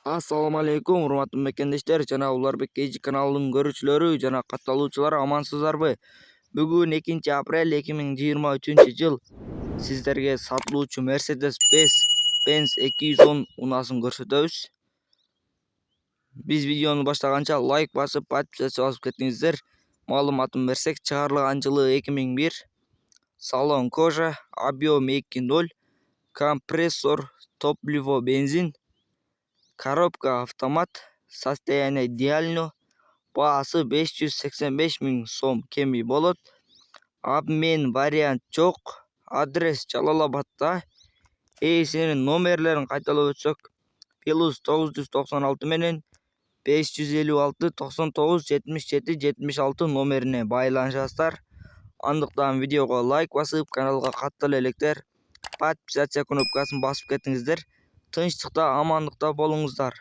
Assalamu alaikum, урматтуу мекендештер жана Уларбек KG каналынын көрүүчүлөрү жана катталуучулар, амансыздарбы? Бүгүн 2-апрель 2023-жыл. Сиздерге сатылуучу Mercedes-Benz 210 унаасын көрсөтөбүз. Биз видеону баштаганча лайк басып, подписаться басып кетиңиздер. Маалыматын берсек, чыгарылган жылы 2001, салон кожа, объем 2.0, компрессор, топливо бензин, коробка автомат, состояние идеально, баасы 585 000 сом кеми болот. Обмен вариант жок. Адрес Жалалабадта. Ээсинин номерлерин кайталап өтсөк, +996 менен 556 99 77 76 номерине байланышасыздар. Андыктан видеого лайк басып, каналга каттала электер, подписаться кнопкасын басып кетиңиздер. Тынчтыкта, амандыкта болуңуздар.